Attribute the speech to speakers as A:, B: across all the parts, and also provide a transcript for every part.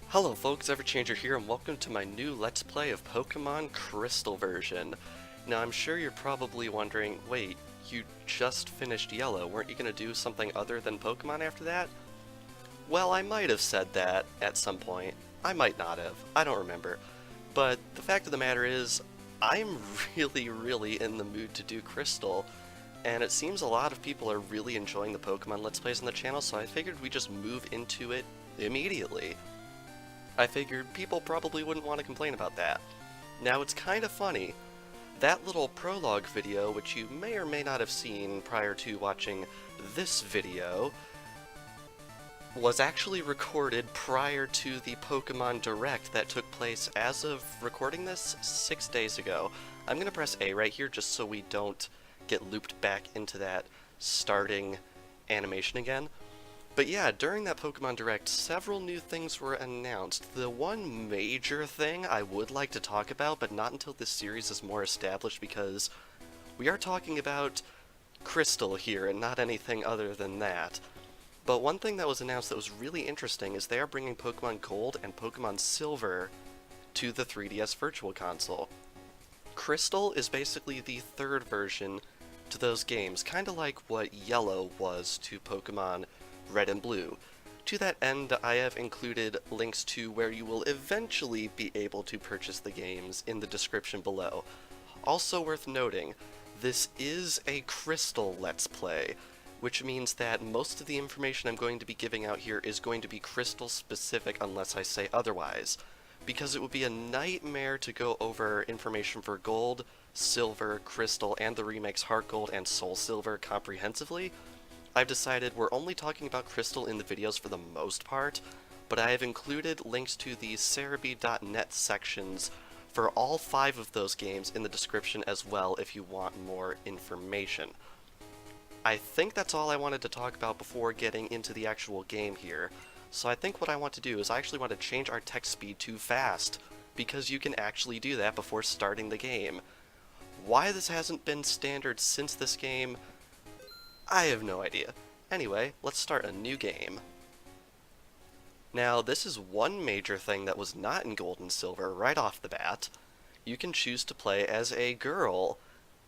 A: Hello folks, Everchanger here, and welcome to my new Let's Play of Pokémon Crystal version. Now I'm sure you're probably wondering, wait, you just finished Yellow, weren't you going to do something other than Pokémon after that? Well, I might have said that at some point. I might not have, I don't remember. But the fact of the matter is, I'm really in the mood to do Crystal, and it seems a lot of people are really enjoying the Pokémon Let's Plays on the channel, so I figured we'd just move into it immediately. I figured people probably wouldn't want to complain about that. Now it's kind of funny, that little prologue video, which you may or may not have seen prior to watching this video, was actually recorded prior to the Pokemon Direct that took place as of recording this 6 days ago. I'm going to press A right here just so we don't get looped back into that starting animation again. But yeah, during that Pokemon Direct, several new things were announced. The one major thing I would like to talk about, but not until this series is more established, because we are talking about Crystal here and not anything other than that. But one thing that was announced that was really interesting is they are bringing Pokemon Gold and Pokemon Silver to the 3DS Virtual Console. Crystal is basically the third version to those games, kinda like what Yellow was to Pokemon Red and Blue. To that end, I have included links to where you will eventually be able to purchase the games in the description below. Also worth noting, this is a Crystal Let's Play, which means that most of the information I'm going to be giving out here is going to be Crystal specific unless I say otherwise, because it would be a nightmare to go over information for Gold, Silver, Crystal, and the remakes Heart Gold and Soul Silver comprehensively. I've decided we're only talking about Crystal in the videos for the most part, but I have included links to the Serebii.net sections for all 5 of those games in the description as well if you want more information. I think that's all I wanted to talk about before getting into the actual game here, so I think what I want to do is I actually want to change our text speed to fast, because you can actually do that before starting the game. Why this hasn't been standard since this game, I have no idea. Anyway, let's start a new game. Now, this is one major thing that was not in Gold and Silver right off the bat. You can choose to play as a girl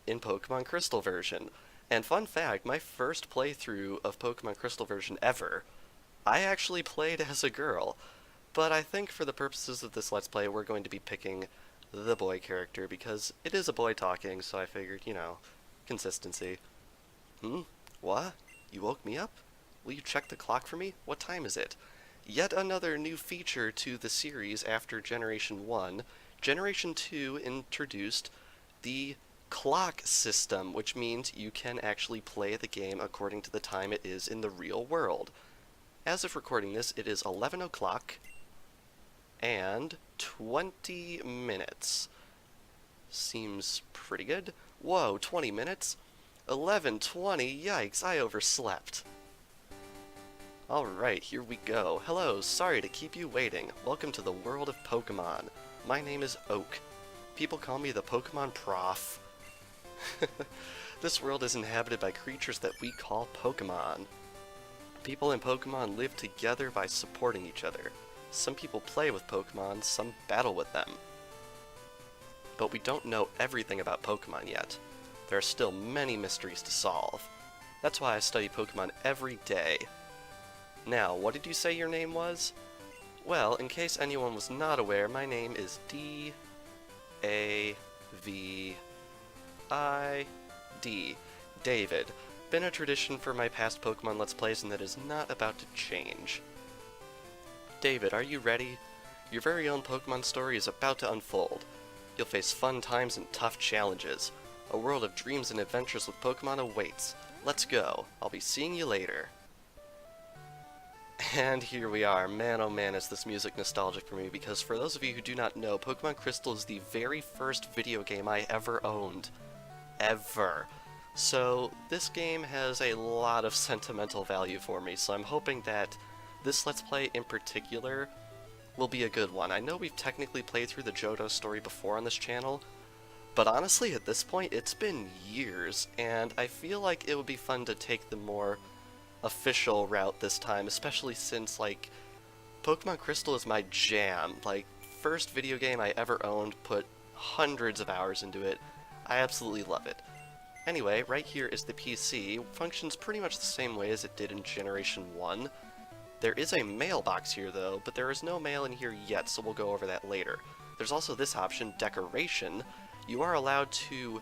A: in Pokemon Crystal version. And fun fact, my first playthrough of Pokemon Crystal version ever, I actually played as a girl. But I think for the purposes of this Let's Play, we're going to be picking the boy character, because it is a boy talking, so I figured, you know, consistency. What? You woke me up? Will you check the clock for me? What time is it? Yet another new feature to the series after Generation 1. Generation 2 introduced the clock system, which means you can actually play the game according to the time it is in the real world. As of recording this, it is 11 o'clock and 20 minutes. Seems pretty good. Whoa, 20 minutes? 11:20, yikes, I overslept. Alright, here we go. Hello, sorry to keep you waiting. Welcome to the world of Pokemon. My name is Oak. People call me the Pokemon Prof. This world is inhabited by creatures that we call Pokemon. People and Pokemon live together by supporting each other. Some people play with Pokemon, some battle with them. But we don't know everything about Pokemon yet. There are still many mysteries to solve. That's why I study Pokemon every day. Now, what did you say your name was? Well, in case anyone was not aware, my name is D-A-V-I-D. David. Been a tradition for my past Pokemon Let's Plays, and that is not about to change. David, are you ready? Your very own Pokemon story is about to unfold. You'll face fun times and tough challenges. A world of dreams and adventures with Pokemon awaits. Let's go. I'll be seeing you later. And here we are. Man, oh man, is this music nostalgic for me, because for those of you who do not know, Pokemon Crystal is the very first video game I ever owned. Ever. So this game has a lot of sentimental value for me, so I'm hoping that this Let's Play in particular will be a good one. I know we've technically played through the Johto story before on this channel, but honestly, at this point, it's been years, and I feel like it would be fun to take the more official route this time, especially since, like, Pokemon Crystal is my jam. Like, first video game I ever owned, put hundreds of hours into it. I absolutely love it. Anyway, right here is the PC. Functions pretty much the same way as it did in Generation 1. There is a mailbox here though, but there is no mail in here yet, so we'll go over that later. There's also this option, Decoration. You are allowed to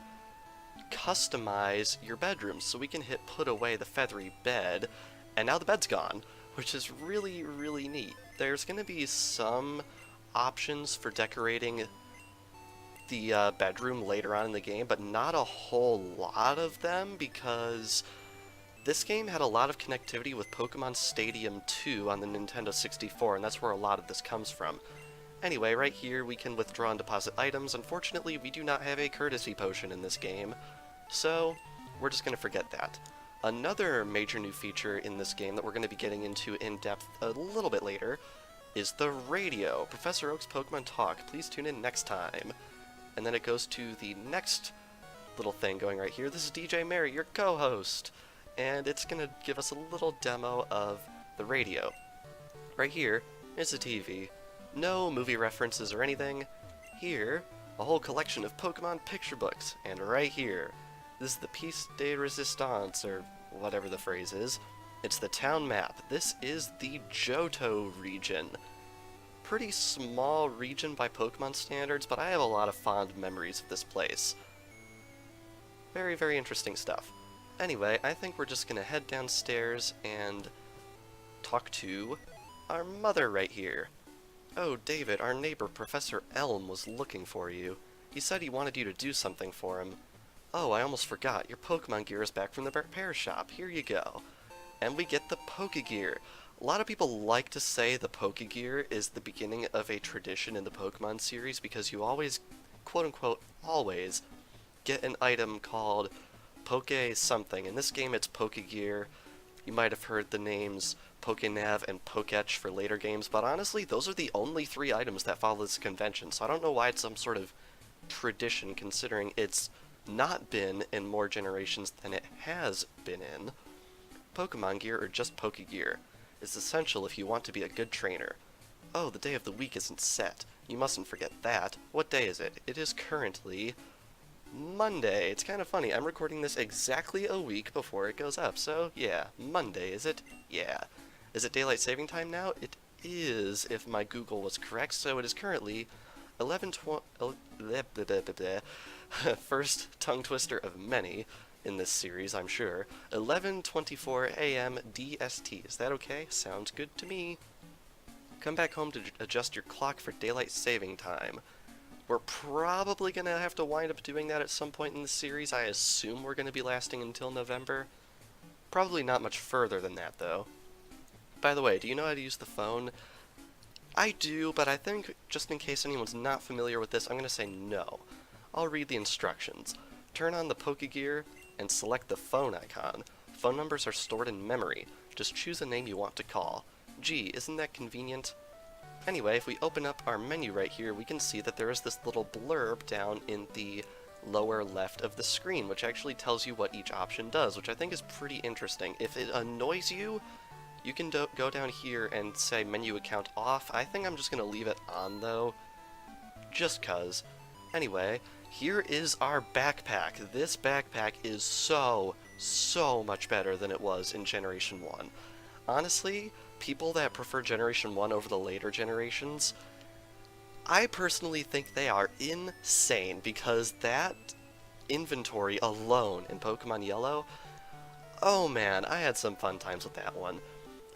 A: customize your bedroom, so we can hit put away the feathery bed, and now the bed's gone, which is really, really neat. There's going to be some options for decorating the bedroom later on in the game, but not a whole lot of them, because this game had a lot of connectivity with Pokemon Stadium 2 on the Nintendo 64, and that's where a lot of this comes from. Anyway, right here we can withdraw and deposit items. Unfortunately, we do not have a courtesy potion in this game, so we're just going to forget that. Another major new feature in this game that we're going to be getting into in depth a little bit later is the radio. Professor Oak's Pokemon Talk. Please tune in next time. And then it goes to the next little thing going right here. This is DJ Mary, your co-host, and it's going to give us a little demo of the radio. Right here is the TV. No movie references or anything. Here, a whole collection of Pokemon picture books. And right here, this is the Piece de Resistance, or whatever the phrase is. It's the town map. This is the Johto region. Pretty small region by Pokemon standards, but I have a lot of fond memories of this place. Very, very interesting stuff. Anyway, I think we're just gonna head downstairs and talk to our mother right here. Oh, David, our neighbor Professor Elm was looking for you. He said he wanted you to do something for him. Oh, I almost forgot. Your Pokemon gear is back from the repair shop. Here you go. And we get the Pokegear. A lot of people like to say the Pokegear is the beginning of a tradition in the Pokemon series because you always, quote-unquote, always, get an item called Poke something. In this game, it's Pokegear. You might have heard the names Pokenav and Poketch for later games, but honestly, those are the only 3 items that follow this convention, so I don't know why it's some sort of tradition, considering it's not been in more generations than it has been in. Pokemon gear, or just Pokegear, is essential if you want to be a good trainer. Oh, the day of the week isn't set. You mustn't forget that. What day is it? It is currently Monday. It's kind of funny. I'm recording this exactly a week before it goes up, so yeah, Monday, is it? Yeah. Is it daylight saving time now? It is, if my Google was correct, so it is currently 11:20. First tongue twister of many in this series, I'm sure. 11:24 a.m. DST. Is that okay? Sounds good to me. Come back home to adjust your clock for daylight saving time. We're probably going to have to wind up doing that at some point in the series. I assume we're going to be lasting until November. Probably not much further than that, though. By the way, do you know how to use the phone? I do, but I think, just in case anyone's not familiar with this, I'm going to say no. I'll read the instructions. Turn on the Pokegear and select the phone icon. Phone numbers are stored in memory. Just choose a name you want to call. Gee, isn't that convenient? Anyway, if we open up our menu right here, we can see that there is this little blurb down in the lower left of the screen, which actually tells you what each option does, which I think is pretty interesting. If it annoys you, you can go down here and say menu account off. I think I'm just going to leave it on, though, just 'cause. Anyway, here is our backpack. This backpack is so much better than it was in Generation 1. Honestly, people that prefer Generation 1 over the later generations, I personally think they are insane, because that inventory alone in Pokemon Yellow, oh man, I had some fun times with that one.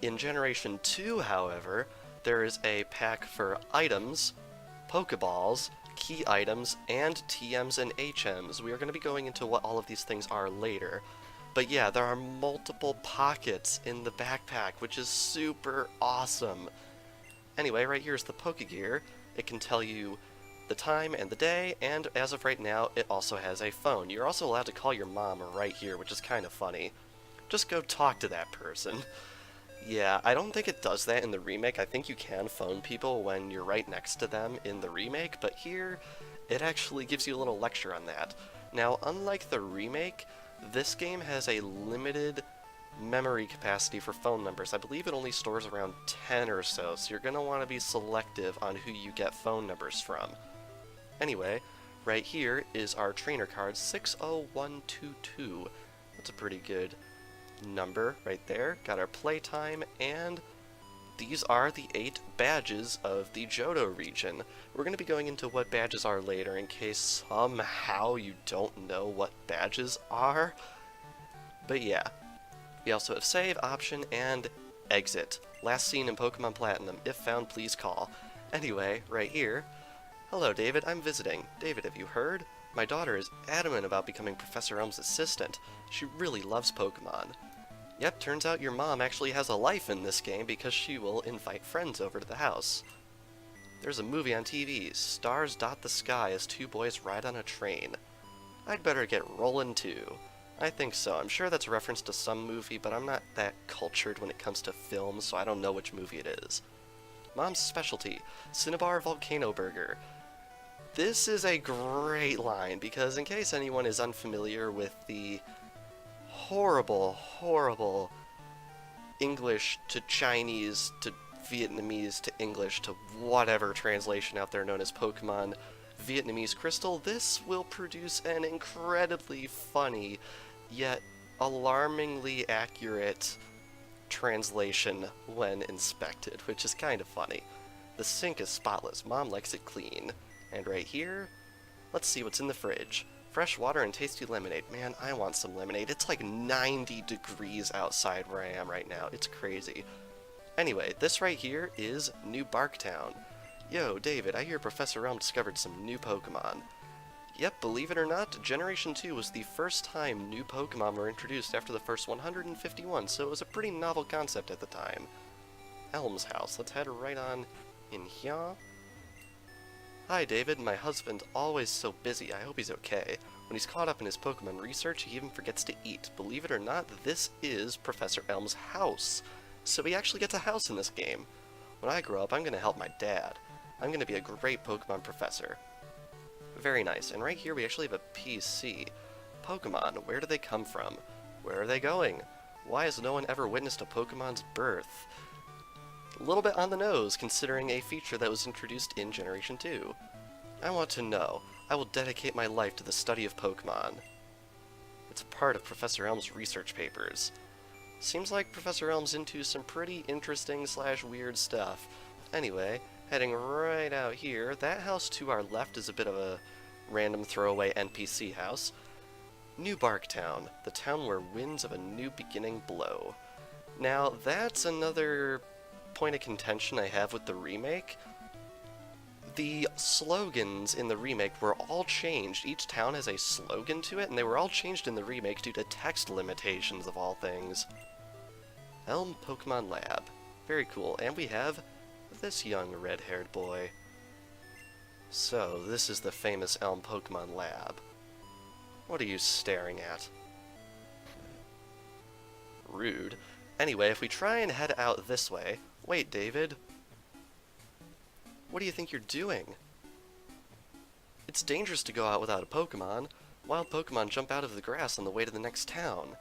A: In Generation 2, however, there is a pack for items, Pokeballs, key items, and TMs and HMs. We are going to be going into what all of these things are later. But yeah, there are multiple pockets in the backpack, which is super awesome. Anyway, right here is the Pokegear. It can tell you the time and the day, and as of right now, it also has a phone. You're also allowed to call your mom right here, which is kind of funny. Just go talk to that person. Yeah, I don't think it does that in the remake. I think you can phone people when you're right next to them in the remake, but here, it actually gives you a little lecture on that. Now, unlike the remake, this game has a limited memory capacity for phone numbers. I believe it only stores around 10 or so you're going to want to be selective on who you get phone numbers from. Anyway, right here is our trainer card, 60122. That's a pretty good number right there. Got our playtime, and these are the 8 badges of the Johto region. We're going to be going into what badges are later in case somehow you don't know what badges are. But yeah. We also have save, option, and exit. Last seen in Pokemon Platinum. If found, please call. Anyway, right here. Hello, David. I'm visiting. David, have you heard? My daughter is adamant about becoming Professor Elm's assistant. She really loves Pokemon. Yep, turns out your mom actually has a life in this game because she will invite friends over to the house. There's a movie on TV, Stars Dot the Sky as 2 boys ride on a train. I'd better get rollin' too. I think so. I'm sure that's a reference to some movie, but I'm not that cultured when it comes to films, so I don't know which movie it is. Mom's specialty, Cinnabar Volcano Burger. This is a great line, because in case anyone is unfamiliar with the horrible, horrible English to Chinese to Vietnamese to English to whatever translation out there known as Pokemon Vietnamese Crystal, this will produce an incredibly funny, yet alarmingly accurate translation when inspected, which is kind of funny. The sink is spotless. Mom likes it clean. And right here, let's see what's in the fridge. Fresh water and tasty lemonade. Man, I want some lemonade. It's like 90 degrees outside where I am right now. It's crazy. Anyway, this right here is New Barktown. Yo, David, I hear Professor Elm discovered some new Pokemon. Yep, believe it or not, Generation 2 was the first time new Pokemon were introduced after the first 151, so it was a pretty novel concept at the time. Elm's house. Let's head right on in here. Hi, David. My husband, always so busy. I hope he's okay. When he's caught up in his Pokemon research, he even forgets to eat. Believe it or not, this is Professor Elm's house. So he actually gets a house in this game. When I grow up, I'm going to help my dad. I'm going to be a great Pokemon professor. Very nice. And right here we actually have a PC. Pokemon, where do they come from? Where are they going? Why has no one ever witnessed a Pokemon's birth? A little bit on the nose, considering a feature that was introduced in Generation 2. I want to know. I will dedicate my life to the study of Pokemon. It's a part of Professor Elm's research papers. Seems like Professor Elm's into some pretty interesting / weird stuff. Anyway, heading right out here, that house to our left is a bit of a random throwaway NPC house. New Barktown, the town where winds of a new beginning blow. Now, that's another point of contention I have with the remake. The slogans in the remake were all changed. Each town has a slogan to it, and they were all changed in the remake due to text limitations of all things. Elm Pokemon Lab. Very cool. And we have this young red-haired boy. So, this is the famous Elm Pokemon Lab. What are you staring at? Rude. Anyway, if we try and head out this way... Wait, David. What do you think you're doing? It's dangerous to go out without a Pokemon. Wild Pokemon jump out of the grass on the way to the next town.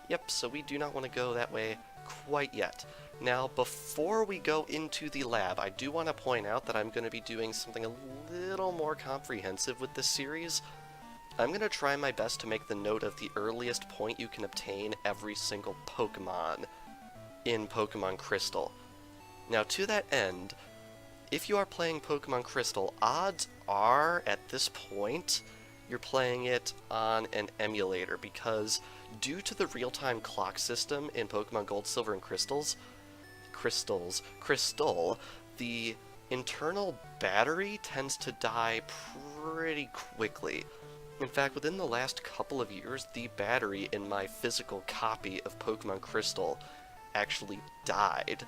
A: Yep, so we do not want to go that way quite yet. Now, before we go into the lab, I do want to point out that I'm going to be doing something a little more comprehensive with this series. I'm going to try my best to make the note of the earliest point you can obtain every single Pokemon in Pokemon Crystal. Now, to that end, if you are playing Pokemon Crystal, odds are, at this point, you're playing it on an emulator, because due to the real-time clock system in Pokemon Gold, Silver, and Crystal, the internal battery tends to die pretty quickly. In fact, within the last couple of years, the battery in my physical copy of Pokemon Crystal actually died.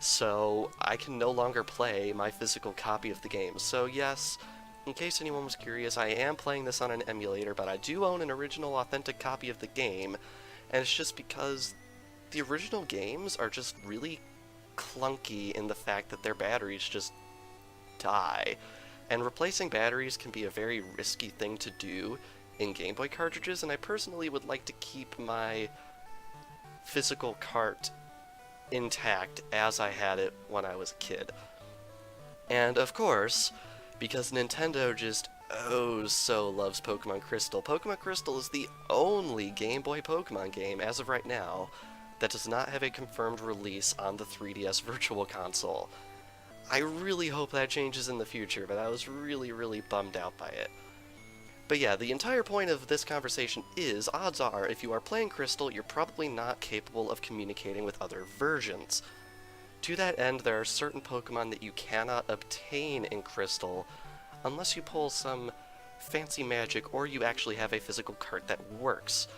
A: So I can no longer play my physical copy of the game. So yes, in case anyone was curious, I am playing this on an emulator, but I do own an original authentic copy of the game, and it's just because the original games are just really clunky in the fact that their batteries just die. And replacing batteries can be a very risky thing to do in Game Boy cartridges, and I personally would like to keep my physical cart intact as I had it when I was a kid. And of course, because Nintendo just oh so loves Pokemon Crystal, Pokemon Crystal is the only Game Boy Pokemon game, as of right now, that does not have a confirmed release on the 3DS Virtual Console. I really hope that changes in the future, but I was really, really bummed out by it. But yeah, the entire point of this conversation is, odds are, if you are playing Crystal, you're probably not capable of communicating with other versions. To that end, there are certain Pokemon that you cannot obtain in Crystal unless you pull some fancy magic or you actually have a physical cart that works.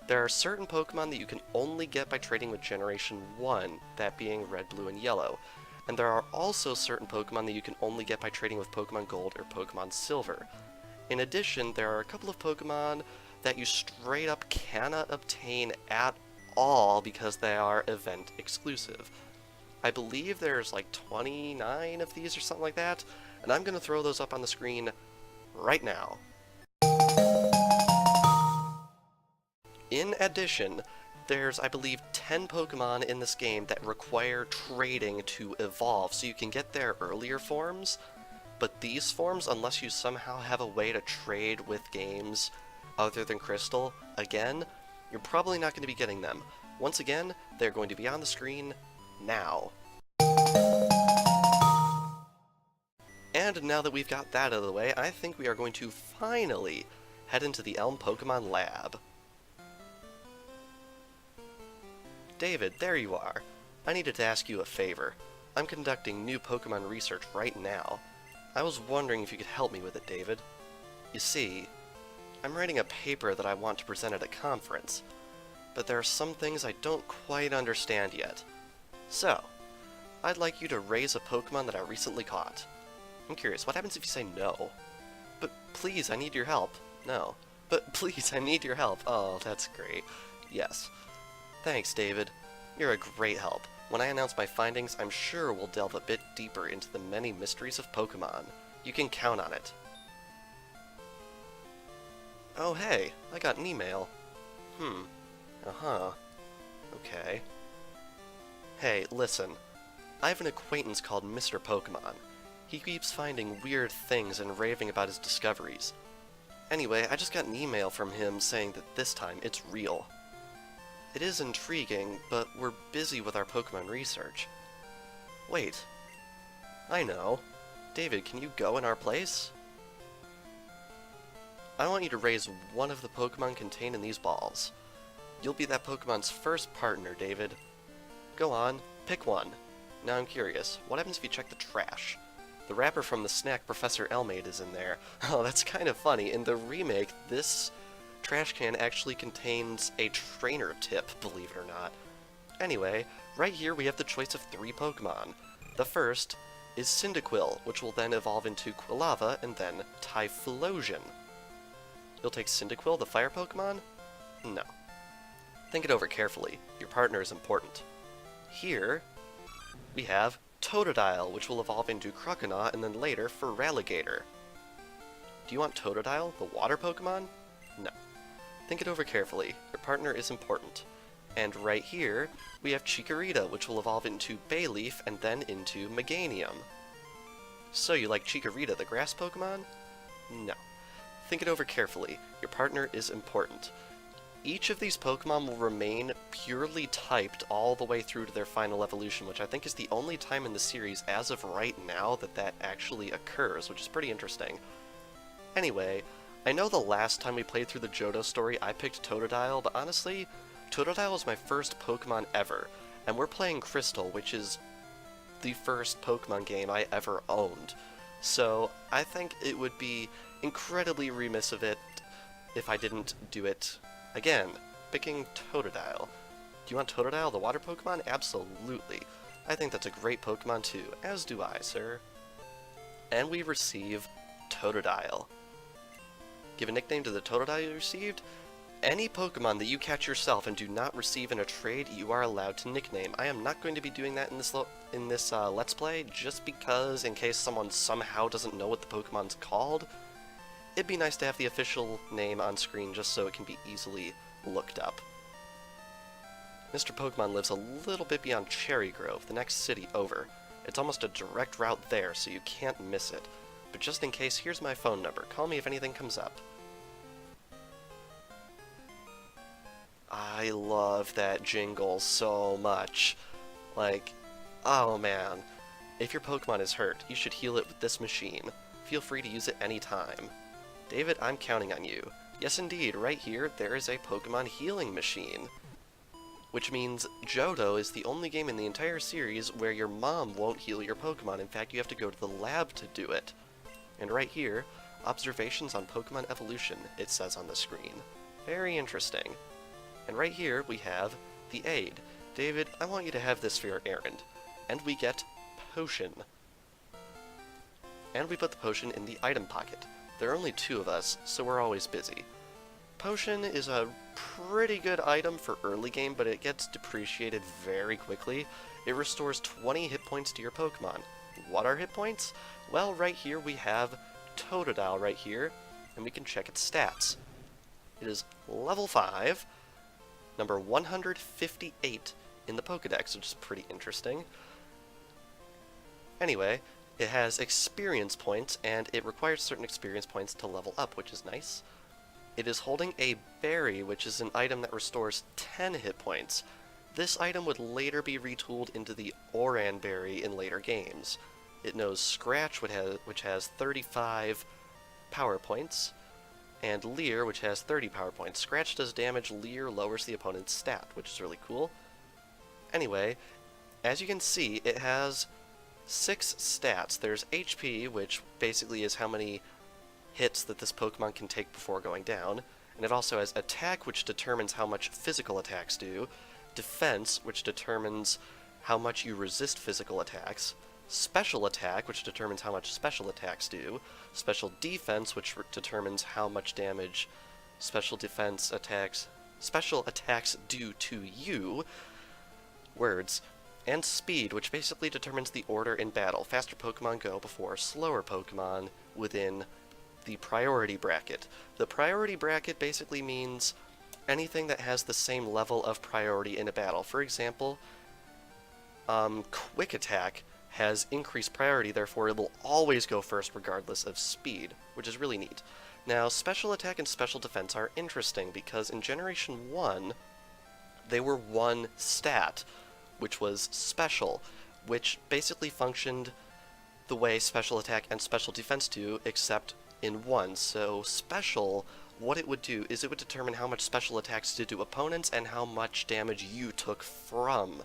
A: There are certain Pokemon that you can only get by trading with Generation 1, that being Red, Blue, and Yellow. And there are also certain Pokemon that you can only get by trading with Pokemon Gold or Pokemon Silver. In addition, there are a couple of Pokemon that you straight up cannot obtain at all because they are event exclusive. I believe there's like 29 of these or something like that, and I'm going to throw those up on the screen right now. In addition, there's, I believe, 10 Pokemon in this game that require trading to evolve, so you can get their earlier forms, but these forms, unless you somehow have a way to trade with games other than Crystal, again, you're probably not going to be getting them. Once again, they're going to be on the screen now. And now that we've got that out of the way, I think we are going to finally head into the Elm Pokemon Lab. David, there you are. I needed to ask you a favor. I'm conducting new Pokemon research right now. I was wondering if you could help me with it, David. You see, I'm writing a paper that I want to present at a conference, but there are some things I don't quite understand yet. So, I'd like you to raise a Pokemon that I recently caught. I'm curious, what happens if you say no? But please, I need your help. No. But please, I need your help. Oh, that's great. Yes. Thanks, David. You're a great help. When I announce my findings, I'm sure we'll delve a bit deeper into the many mysteries of Pokemon. You can count on it. Oh hey, I got an email. Okay. Hey, listen. I have an acquaintance called Mr. Pokemon. He keeps finding weird things and raving about his discoveries. Anyway, I just got an email from him saying that this time it's real. It is intriguing, but we're busy with our Pokemon research. Wait. I know. David, can you go in our place? I want you to raise one of the Pokemon contained in these balls. You'll be that Pokemon's first partner, David. Go on, pick one. Now I'm curious, what happens if you check the trash? The wrapper from the snack Professor Elm ate is in there. Oh, that's kind of funny. In the remake, this trash can actually contains a trainer tip, believe it or not. Anyway, right here we have the choice of 3 Pokemon. The first is Cyndaquil, which will then evolve into Quilava and then Typhlosion. You'll take Cyndaquil, the fire Pokemon? No. Think it over carefully. Your partner is important. Here, we have Totodile, which will evolve into Croconaw and then later Feraligatr. Do you want Totodile, the water Pokemon? No. Think it over carefully. Your partner is important. And right here, we have Chikorita, which will evolve into Bayleaf and then into Meganium. So you like Chikorita, the grass Pokemon? No. Think it over carefully. Your partner is important. Each of these Pokemon will remain purely typed all the way through to their final evolution, which I think is the only time in the series as of right now that actually occurs, which is pretty interesting. Anyway, I know the last time we played through the Johto story I picked Totodile, but honestly, Totodile was my first Pokemon ever, and we're playing Crystal, which is the first Pokemon game I ever owned. So I think it would be incredibly remiss of it if I didn't do it again, picking Totodile. Do you want Totodile, the water Pokemon? Absolutely. I think that's a great Pokemon too, as do I, sir. And we receive Totodile. Give a nickname to the Totodile you received. Any Pokemon that you catch yourself and do not receive in a trade, you are allowed to nickname. I am not going to be doing that in this Let's Play, just because in case someone somehow doesn't know what the Pokemon's called, it'd be nice to have the official name on screen just so it can be easily looked up. Mr. Pokemon lives a little bit beyond Cherry Grove, the next city over. It's almost a direct route there, so you can't miss it. But just in case, here's my phone number. Call me if anything comes up. I love that jingle so much. Like, oh man. If your Pokemon is hurt, you should heal it with this machine. Feel free to use it anytime. David, I'm counting on you. Yes indeed, right here, there is a Pokemon healing machine. Which means Johto is the only game in the entire series where your mom won't heal your Pokemon. In fact, you have to go to the lab to do it. And right here, observations on Pokemon evolution, it says on the screen. Very interesting. And right here, we have the aid. David, I want you to have this for your errand. And we get potion. And we put the potion in the item pocket. There are only 2 of us, so we're always busy. Potion is a pretty good item for early game, but it gets depreciated very quickly. It restores 20 hit points to your Pokemon. What are hit points? Well, right here we have Totodile right here, and we can check its stats. It is level 5, number 158 in the Pokedex, which is pretty interesting. Anyway, it has experience points, and it requires certain experience points to level up, which is nice. It is holding a berry, which is an item that restores 10 hit points. This item would later be retooled into the Oran berry in later games. It knows Scratch, which has 35 power points, and Leer, which has 30 power points. Scratch does damage, Leer lowers the opponent's stat, which is really cool. Anyway, as you can see, it has 6 stats. There's HP, which basically is how many hits that this Pokemon can take before going down, and it also has attack, which determines how much physical attacks do, defense, which determines how much you resist physical attacks, special attack, which determines how much special attacks do, special defense, which determines how much damage special attacks do to you, words, and speed, which basically determines the order in battle. Faster Pokemon go before slower Pokemon within the priority bracket. The priority bracket basically means anything that has the same level of priority in a battle. For example, Quick Attack has increased priority, therefore it will always go first regardless of speed, which is really neat. Now, Special Attack and Special Defense are interesting because in Generation 1, they were one stat, which was Special, which basically functioned the way Special Attack and Special Defense do, except in one. So Special, what it would do is it would determine how much special attacks did to opponents and how much damage you took from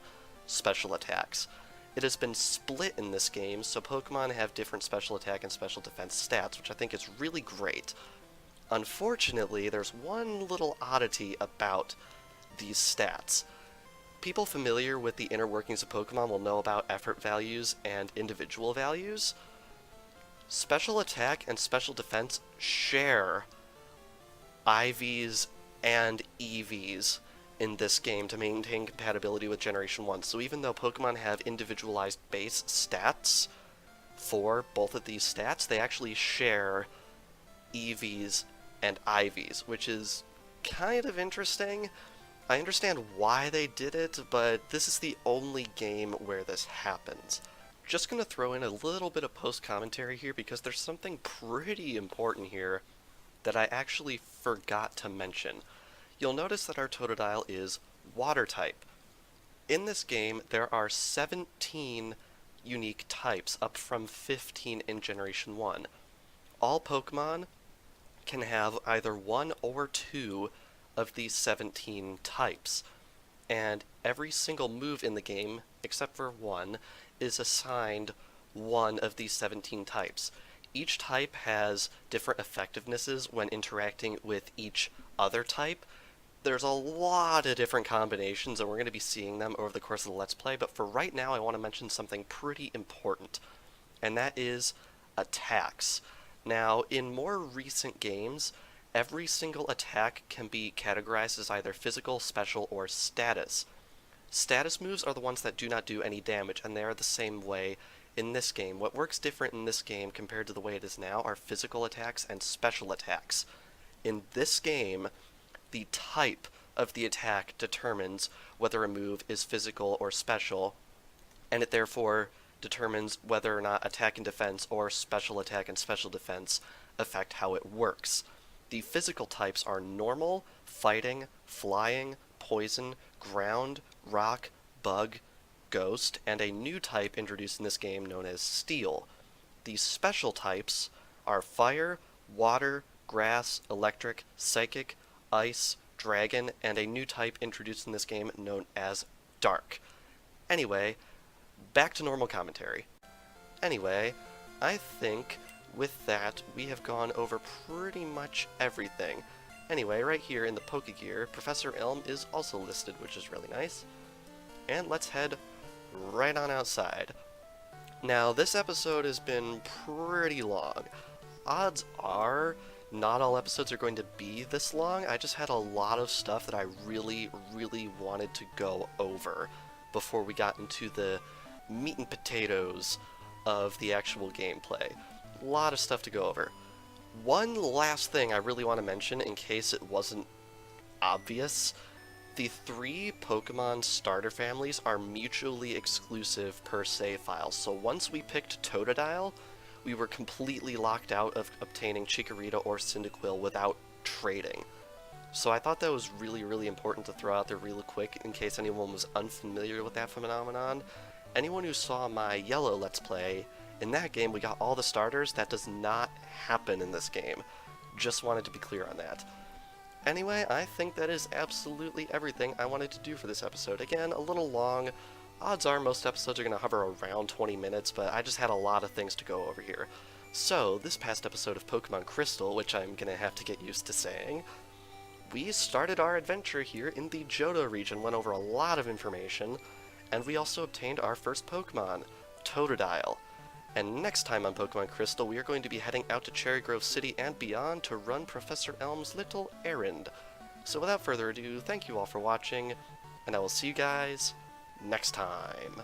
A: special attacks. It has been split in this game, so Pokemon have different special attack and special defense stats, which I think is really great. Unfortunately, there's one little oddity about these stats. People familiar with the inner workings of Pokemon will know about effort values and individual values. Special attack and special defense share IVs and EVs in this game to maintain compatibility with Generation 1. So even though Pokemon have individualized base stats for both of these stats, they actually share EVs and IVs, which is kind of interesting. I understand why they did it, but this is the only game where this happens. Just going to throw in a little bit of post-commentary here because there's something pretty important here that I actually forgot to mention. You'll notice that our Totodile is water type. In this game, there are 17 unique types, up from 15 in Generation 1. All Pokemon can have either 1 or 2 of these 17 types, and every single move in the game, except for one, is assigned one of these 17 types. Each type has different effectivenesses when interacting with each other type. There's a lot of different combinations, and we're going to be seeing them over the course of the Let's Play, but for right now I want to mention something pretty important, and that is attacks. Now, in more recent games, every single attack can be categorized as either physical, special, or status. Status moves are the ones that do not do any damage, and they are the same way in this game. What works different in this game compared to the way it is now are physical attacks and special attacks. In this game, the type of the attack determines whether a move is physical or special, and it therefore determines whether or not attack and defense or special attack and special defense affect how it works. The physical types are normal, fighting, flying, poison, ground, rock, bug, ghost, and a new type introduced in this game known as steel. The special types are fire, water, grass, electric, psychic, ice, dragon, and a new type introduced in this game known as dark. Anyway, back to normal commentary. Anyway, I think with that we have gone over pretty much everything. Anyway, right here in the Pokegear, Professor Elm is also listed, which is really nice. And let's head right on outside. Now, this episode has been pretty long. Odds are not all episodes are going to be this long. I just had a lot of stuff that I really, really wanted to go over before we got into the meat and potatoes of the actual gameplay. A lot of stuff to go over. One last thing I really want to mention in case it wasn't obvious. The 3 Pokemon starter families are mutually exclusive per save files, so once we picked Totodile, we were completely locked out of obtaining Chikorita or Cyndaquil without trading. So I thought that was really, really important to throw out there real quick in case anyone was unfamiliar with that phenomenon. Anyone who saw my Yellow Let's Play, in that game we got all the starters. That does not happen in this game. Just wanted to be clear on that. Anyway, I think that is absolutely everything I wanted to do for this episode. Again, a little long. Odds are most episodes are going to hover around 20 minutes, but I just had a lot of things to go over here. So, this past episode of Pokemon Crystal, which I'm going to have to get used to saying, we started our adventure here in the Johto region, went over a lot of information, and we also obtained our first Pokemon, Totodile. And next time on Pokemon Crystal, we are going to be heading out to Cherry Grove City and beyond to run Professor Elm's little errand. So without further ado, thank you all for watching, and I will see you guys next time.